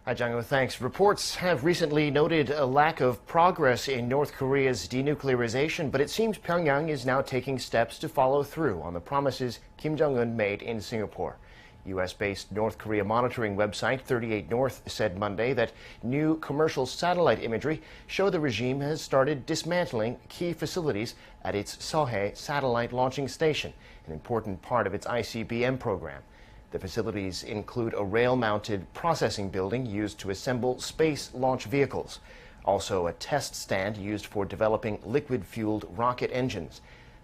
Hi, Django. Thanks. Reports have recently noted a lack of progress in North Korea's denuclearization, but it seems Pyongyang is now taking steps to follow through on the promises Kim Jong-un made in Singapore. U.S.-based North Korea monitoring website 38 North said Monday that new commercial satellite imagery show the regime has started dismantling key facilities at its Sohae satellite launching station, an important part of its ICBM program. The facilities include a rail-mounted processing building used to assemble space launch vehicles, also a test stand used for developing liquid-fueled rocket engines.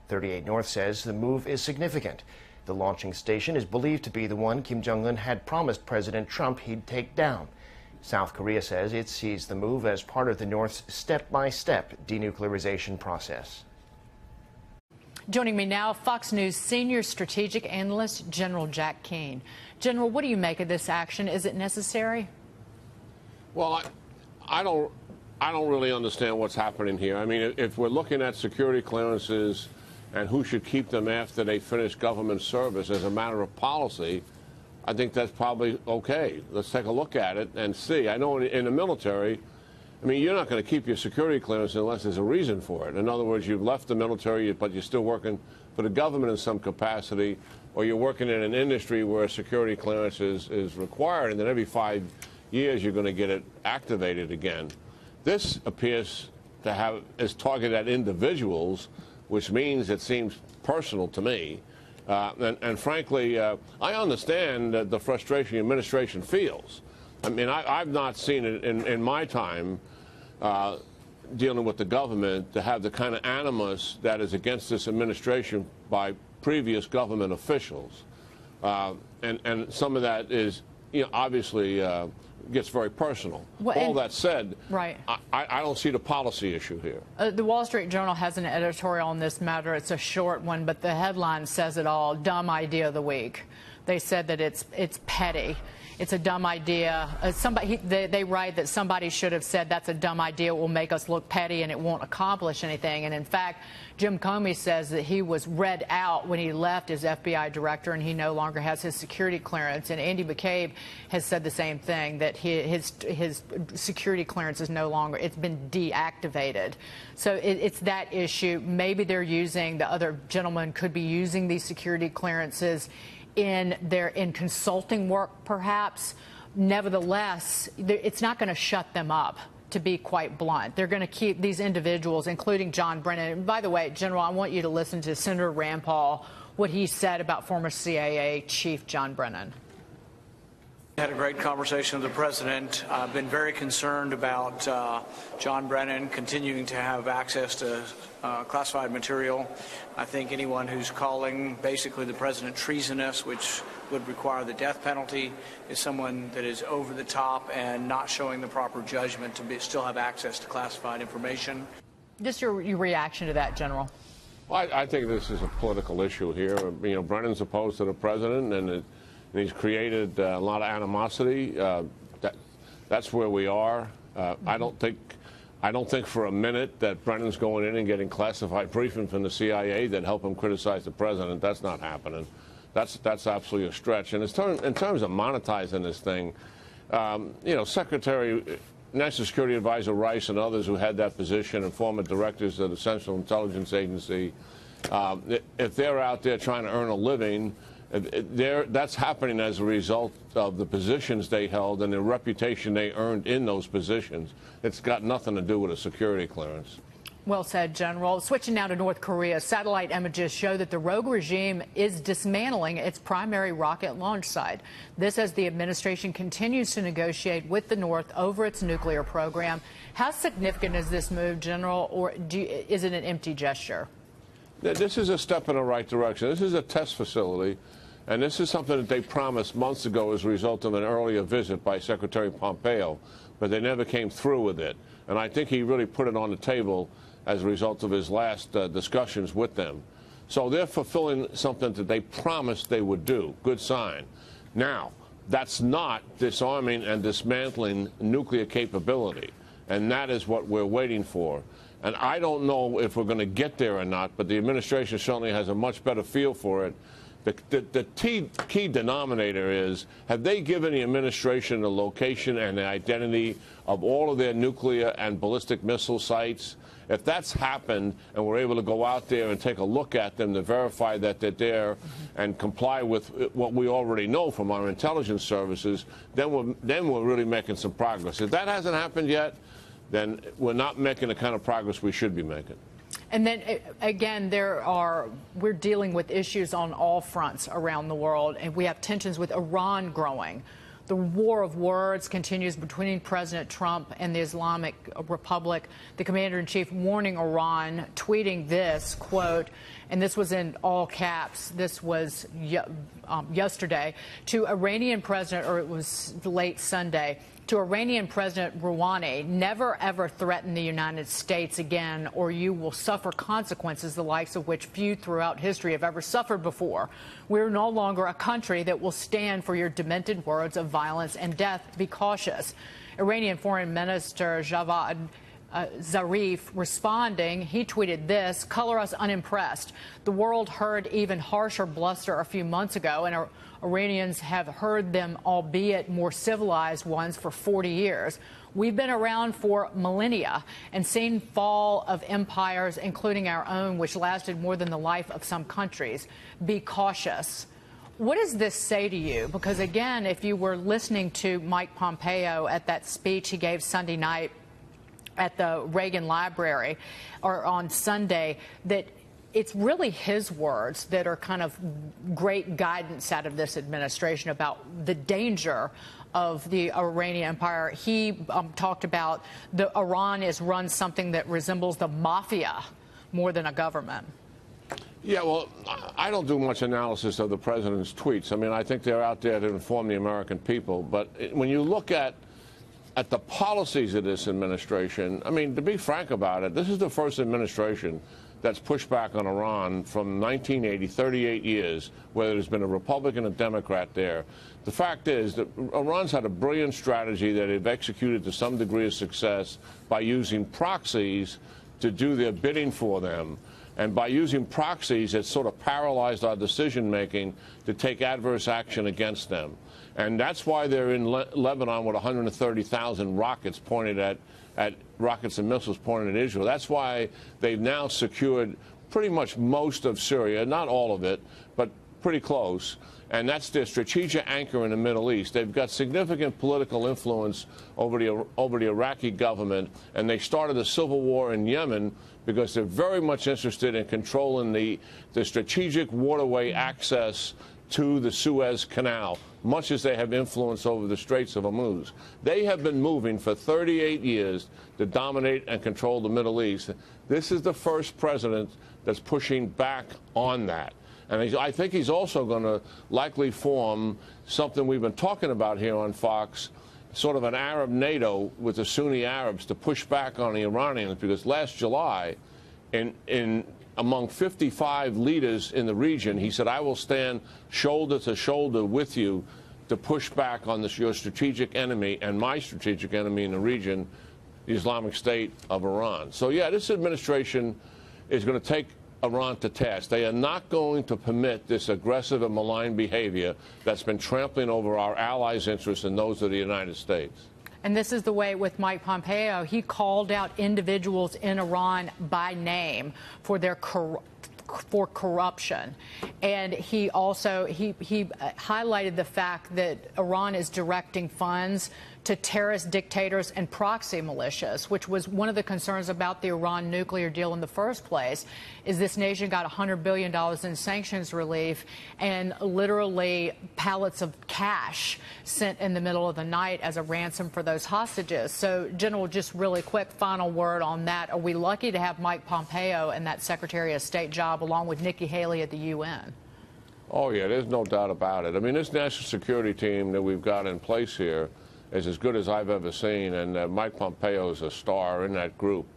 38 North says the move is significant. The launching station is believed to be the one Kim Jong-un had promised President Trump he'd take down. South Korea says it sees the move as part of the North's step-by-step denuclearization process. Joining me now, Fox News senior strategic analyst General Jack Keane. General, what do you make of this action? Is it necessary? Well, I don't really understand what's happening here. I mean, if we're looking at security clearances and who should keep them after they finish government service as a matter of policy, I think that's probably okay. Let's take a look at it and see. I know in the military, I mean, you're not going to keep your security clearance unless there's a reason for it. In other words, you've left the military, but you're still working for the government in some capacity, or you're working in an industry where a security clearance is required, and then every 5 years you're going to get it activated again. This appears to is targeted at individuals, which means it seems personal to me. And frankly, I understand the frustration the administration feels. I mean, I've not seen it in my time dealing with the government to have the kind of animus that is against this administration by previous government officials. And some of that is, obviously gets very personal. Well, all that said, right. I don't see the policy issue here. The Wall Street Journal has an editorial on this matter. It's a short one, but the headline says it all. Dumb idea of the week. They said that it's petty. It's a dumb idea. They write that somebody should have said that's a dumb idea. It will make us look petty and it won't accomplish anything. And in fact, Jim Comey says that he was read out when he left as FBI director and he no longer has his security clearance. And Andy McCabe has said the same thing, that his security clearance is no longer, it's been deactivated. So it's that issue. Maybe they're using, the other gentleman could be using these security clearances in consulting work, perhaps. Nevertheless, it's not going to shut them up, to be quite blunt. They're going to keep these individuals, including John Brennan. And by the way, General, I want you to listen to Senator Rand Paul, what he said about former CIA Chief John Brennan. Had a great conversation with the president. I've been very concerned about John Brennan continuing to have access to classified material. I think anyone who's calling basically the president treasonous, which would require the death penalty, is someone that is over the top and not showing the proper judgment to still have access to classified information. Just your reaction to that, General. Well, I think this is a political issue here. Brennan's opposed to the president, and he's created a lot of animosity. That's where we are. I don't think for a minute that Brennan's going in and getting classified briefing from the CIA that help him criticize the president. That's not happening. That's absolutely a stretch. And in terms of monetizing this thing, National Security Advisor Rice and others who had that position and former directors of the Central Intelligence Agency, if they're out there trying to earn a living, that's happening as a result of the positions they held and the reputation they earned in those positions. It's got nothing to do with a security clearance. Well said, General. Switching now to North Korea, satellite images show that the rogue regime is dismantling its primary rocket launch site. This as the administration continues to negotiate with the North over its nuclear program. How significant is this move, General, or is it an empty gesture? This is a step in the right direction. This is a test facility, and this is something that they promised months ago as a result of an earlier visit by Secretary Pompeo, but they never came through with it. And I think he really put it on the table as a result of his last discussions with them. So they're fulfilling something that they promised they would do. Good sign. Now, that's not disarming and dismantling nuclear capability, and that is what we're waiting for. And I don't know if we're going to get there or not, but the administration certainly has a much better feel for it The key denominator is, have they given the administration the location and the identity of all of their nuclear and ballistic missile sites? If that's happened and we're able to go out there and take a look at them to verify that they're there and comply with what we already know from our intelligence services, then we're really making some progress. If that hasn't happened yet, then we're not making the kind of progress we should be making. And then, again, we're dealing with issues on all fronts around the world, and we have tensions with Iran growing. The war of words continues between President Trump and the Islamic Republic. The commander-in-chief warning Iran, tweeting this, quote, and this was in all caps, this was yesterday, to Iranian President, or it was late Sunday, to Iranian President Rouhani, never ever threaten the United States again, or you will suffer consequences the likes of which few throughout history have ever suffered before. We're no longer a country that will stand for your demented words of violence and death. Be cautious. Iranian Foreign Minister Javad Zarif responding, he tweeted this, color us unimpressed. The world heard even harsher bluster a few months ago, and Iranians have heard them, albeit more civilized ones, for 40 years. We've been around for millennia and seen fall of empires, including our own, which lasted more than the life of some countries. Be cautious. What does this say to you? Because, again, if you were listening to Mike Pompeo at that speech he gave Sunday night at the Reagan Library, or on Sunday, that it's really his words that are kind of great guidance out of this administration about the danger of the Iranian empire. He talked about Iran is run something that resembles the mafia more than a government. Yeah, well, I don't do much analysis of the president's tweets. I mean, I think they're out there to inform the American people. But when you look at the policies of this administration, I mean, to be frank about it, this is the first administration that's pushed back on Iran from 1980, 38 years, whether there's been a Republican or Democrat there. The fact is that Iran's had a brilliant strategy that they've executed to some degree of success by using proxies to do their bidding for them. And by using proxies, it's sort of paralyzed our decision-making to take adverse action against them. And that's why they're in Lebanon with 130,000 rockets pointed at rockets and missiles pointed at Israel. That's why they've now secured pretty much most of Syria, not all of it, but pretty close. And that's their strategic anchor in the Middle East. They've got significant political influence over the Iraqi government, and they started a civil war in Yemen because they're very much interested in controlling the strategic waterway access to the Suez Canal, much as they have influence over the Straits of Hormuz. They have been moving for 38 years to dominate and control the Middle East. This is the first president that's pushing back on that. And I think he's also going to likely form something we've been talking about here on Fox, sort of an Arab NATO with the Sunni Arabs to push back on the Iranians, because last July, among 55 leaders in the region, he said, I will stand shoulder to shoulder with you to push back on your strategic enemy and my strategic enemy in the region, the Islamic State of Iran. So, yeah, this administration is going to take Iran to task. They are not going to permit this aggressive and malign behavior that's been trampling over our allies' interests and those of the United States. And this is the way with Mike Pompeo. He called out individuals in Iran by name for their corruption. And he also he highlighted the fact that Iran is directing funds to terrorist dictators and proxy militias, which was one of the concerns about the Iran nuclear deal in the first place, is this nation got $100 billion in sanctions relief and literally pallets of cash sent in the middle of the night as a ransom for those hostages. So, General, just really quick final word on that. Are we lucky to have Mike Pompeo in that Secretary of State job along with Nikki Haley at the UN? Oh, yeah, there's no doubt about it. I mean, this national security team that we've got in place here is as good as I've ever seen, and Mike Pompeo is a star in that group.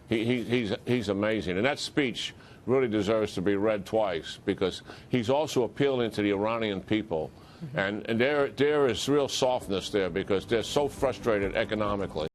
He's amazing, and that speech really deserves to be read twice, because he's also appealing to the Iranian people, and there is real softness there because they're so frustrated economically.